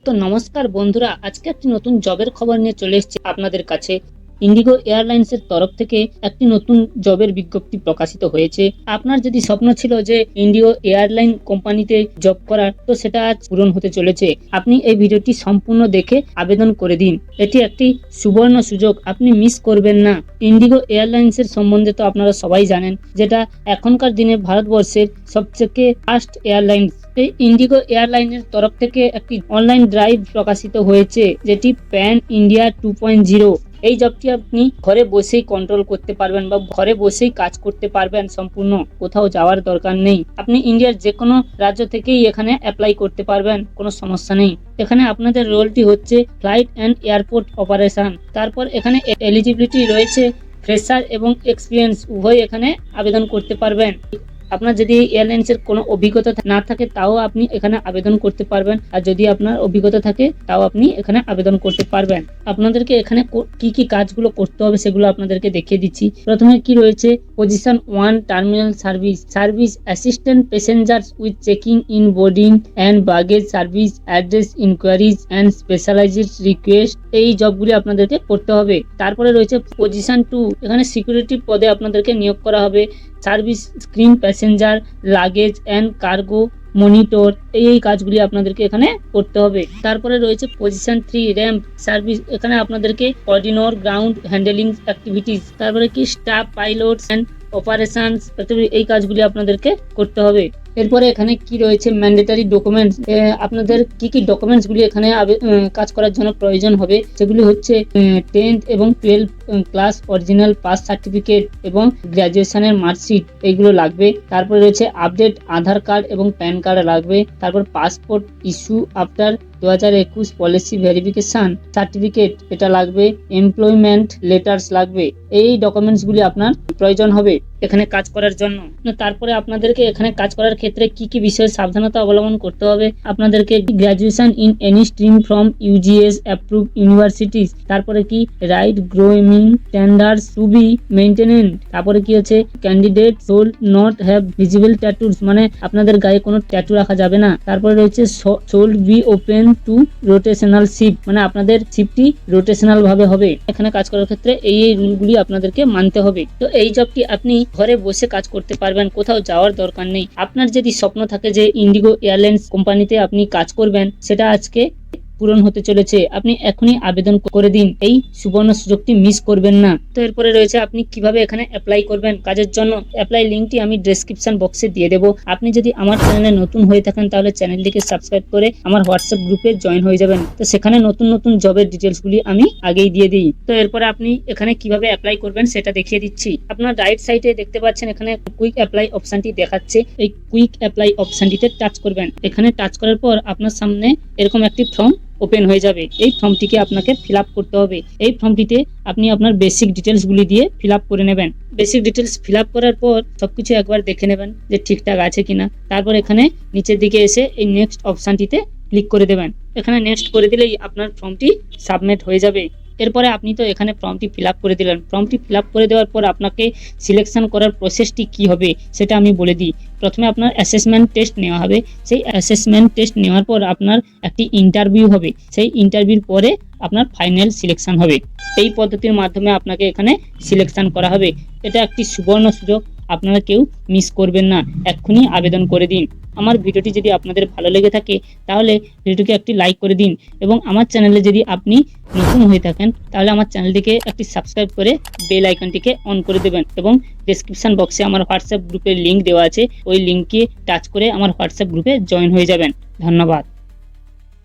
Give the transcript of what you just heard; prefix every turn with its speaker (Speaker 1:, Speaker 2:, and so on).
Speaker 1: তো নমস্কার বন্ধুরা, আজকে একটি নতুন জবের খবর নিয়ে চলে এসেছি আপনাদের কাছে। ইন্ডিগো এয়ারলাইন্সের তরফ থেকে একটি নতুন জবের বিজ্ঞপ্তি প্রকাশিত হয়েছে। আপনার যদি স্বপ্ন ছিল যে ইন্ডিগো এয়ারলাইন কোম্পানিতে জব করার, তো সেটা আজ পূরণ হতে চলেছে। আপনি এই ভিডিওটি সম্পূর্ণ দেখে আবেদন করে দিন। এটি একটি সুবর্ণ সুযোগ, আপনি মিস করবেন না। ইন্ডিগো এয়ারলাইন্সের সম্বন্ধে তো আপনারা সবাই জানেন, যেটা এখনকার দিনে ভারতবর্ষের সবথেকে ফাস্ট এয়ারলাইন্স। এই ইন্ডিগো এয়ারলাইনের তরফ থেকে একটি অনলাইন ড্রাইভ প্রকাশিত হয়েছে, যেটি প্যান ইন্ডিয়া 2.0। এই জবটি আপনি ঘরে বসেই কন্ট্রোল করতে পারবেন বা ঘরে বসেই কাজ করতে পারবেন, সম্পূর্ণ কোথাও যাওয়ার দরকার নেই। আপনি ইন্ডিয়ার যে কোনো রাজ্য থেকেই এখানে অ্যাপ্লাই করতে পারবেন, কোনো সমস্যা নেই। এখানে আপনাদের রোলটি হচ্ছে ফ্লাইট অ্যান্ড এয়ারপোর্ট অপারেশন। তারপর এখানে এলিজিবিলিটি রয়েছে ফ্রেশার এবং এক্সপিরিয়েন্স উভয় এখানে আবেদন করতে পারবেন। আপনার যদি এয়ারলাইন্সের কোনো অভিজ্ঞতা না থাকে তাও আপনি এখানে আবেদন করতে পারবেন, আর যদি আপনার অভিজ্ঞতা থাকে তাও আপনি এখানে আবেদন করতে পারবেন। আপনাদেরকে এখানে কি কি কাজগুলো করতে হবে সেগুলো আপনাদেরকে দেখিয়ে দিচ্ছি। প্রথমে কি রয়েছে, position 1 terminal service assistant passengers with checking in boarding and baggage service, address inquiries and specialised request. এই জবগুলি আপনাদেরকে করতে হবে। তারপরে রয়েছে পজিশন 2, এখানে সিকিউরিটি পদে আপনাদেরকে নিয়োগ করা হবে। Service screen passenger luggage and cargo monitor, এই কাজগুলি আপনাদেরকে এখানে করতে হবে। তারপরে রয়েছে পজিশন 3 র্যাম্প সার্ভিস, এখানে আপনাদেরকে কোঅর্ডিনেটর গ্রাউন্ড হ্যান্ডলিং অ্যাক্টিভিটিস। তারপরে কি স্টাফ পাইলটস অ্যান্ড অপারেশনস, এই কাজগুলি আপনাদেরকে করতে হবে। এরপরে এখানে কি রয়েছে, ম্যান্ডেটরি ডকুমেন্টস। আপনাদের কি কি ডকুমেন্টস গুলি এখানে কাজ করার জন্য প্রয়োজন হবে, সেগুলি হচ্ছে 10th এবং 12 ক্লাস অরিজিনাল পাস সার্টিফিকেট এবং গ্র্যাজুয়েশনের মার্কশিট, এইগুলো লাগবে। তারপরে রয়েছে আপডেট আধার কার্ড এবং প্যান কার্ড লাগবে। তারপর passport issue after 2021 policy verification certificate, এটা লাগবে। এমপ্লয়মেন্ট লেটার্স লাগবে। এই ডকুমেন্টসগুলি আপনার প্রয়োজন হবে এখানে কাজ করার জন্য। তারপরে আপনাদেরকে এখানে কাজ করার ক্ষেত্রে কি কি বিষয়ে সাবধানতা অবলম্বন করতে হবে, আপনাদেরকে graduation in any stream from UGC approve universities. তারপরে কি right grooming standards to be maintained. তারপরে কি হচ্ছে, candidate should not have visible tattoos, মানে আপনাদের গায়ে কোনো ট্যাটু রাখা যাবে না। তারপরে রয়েছে should be open to rotational shift, মানে আপনাদের শিফটটি রোটেশনাল ভাবে হবে। এখানে কাজ করার ক্ষেত্রে এই রুলগুলি আপনাদেরকে মানতে হবে। তো এই জবটি আপনি ঘরে বসে কাজ করতে পারবেন, কোথাও যাওয়ার দরকার নেই। আপনার যদি স্বপ্ন থাকে যে ইন্ডিগো এয়ারলাইন্স কোম্পানিতে আপনি কাজ করবেন, সেটা আজকে পূরণ হতে চলেছে। আপনি এখনই আবেদন করে দিন, এই সুবর্ণ সুযোগটি মিস করবেন না। তো এরপরে রয়েছে আপনি কিভাবে এখানে অ্যাপ্লাই করবেন কাজের জন্য। অ্যাপ্লাই লিঙ্কটি আমি ডেসক্রিপশন বক্সে দিয়ে দেবো। আপনি যদি আমার চ্যানেলে নতুন হয়ে থাকেন তাহলে চ্যানেলটিকে সাবস্ক্রাইব করে আমার হোয়াটসঅ্যাপ গ্রুপে জয়েন হয়ে যাবেন। তো সেখানে নতুন নতুন জবের ডিটেলসগুলি আমি আগেই দিয়ে দিই। তো এরপরে আপনি এখানে কিভাবে অ্যাপ্লাই করবেন সেটা দেখিয়ে দিচ্ছি। আপনার রাইট সাইডে দেখতে পাচ্ছেন এখানে কুইক অ্যাপ্লাই অপশনটি দেখাচ্ছে। এই কুইক অ্যাপ্লাই অপশনটিতে টাচ করবেন। এখানে টাচ করার পর আপনার সামনে এরকম একটি ফর্ম ওপেন হয়ে যাবে। এই ফর্মটিকে আপনাকে ফিল আপ করতে হবে। এই ফর্মটিতে আপনি আপনার বেসিক ডিটেলসগুলি দিয়ে ফিল আপ করে নেবেন। বেসিক ডিটেলস ফিল আপ করার পর সবকিছু একবার দেখে নেবেন যে ঠিকঠাক আছে কিনা। তারপর এখানে নিচের দিকে এসে এই নেক্সট অপশনটিতে ক্লিক করে দেবেন। এখানে নেক্সট করে দিলেই আপনার ফর্মটি সাবমিট হয়ে যাবে। এরপরে আপনি তো এখানে ফর্মটি ফিল আপ করে দিলেন। ফর্মটি ফিল আপ করে দেওয়ার পর আপনাকে সিলেকশন করার প্রসেসটি কি হবে সেটা আমি বলে দিই। প্রথমে আপনার অ্যাসেসমেন্ট টেস্ট নেওয়া হবে। সেই অ্যাসেসমেন্ট টেস্ট নেওয়ার পর আপনার একটি ইন্টারভিউ হবে। সেই ইন্টারভিউর পরে আপনার ফাইনাল সিলেকশন হবে। এই পদ্ধতির মাধ্যমে আপনাকে এখানে সিলেকশন করা হবে। এটা একটি সুবর্ণ সুযোগ, আপনারা কেউ মিস করবেন না। এক্ষুনি আবেদন করে দিন। আমার ভিডিওটি যদি আপনাদের ভালো লেগে থাকে তাহলে ভিডিওটিকে একটি লাইক করে দিন, এবং আমার চ্যানেলে যদি আপনি নতুন হয়ে থাকেন তাহলে আমার চ্যানেলটিকে একটি সাবস্ক্রাইব করে বেল আইকনটিকে অন করে দেবেন। এবং ডেসক্রিপশন বক্সে আমার হোয়াটসঅ্যাপ গ্রুপের লিঙ্ক দেওয়া আছে, ওই লিঙ্কে টাচ করে আমার হোয়াটসঅ্যাপ গ্রুপে জয়েন হয়ে যাবেন। ধন্যবাদ।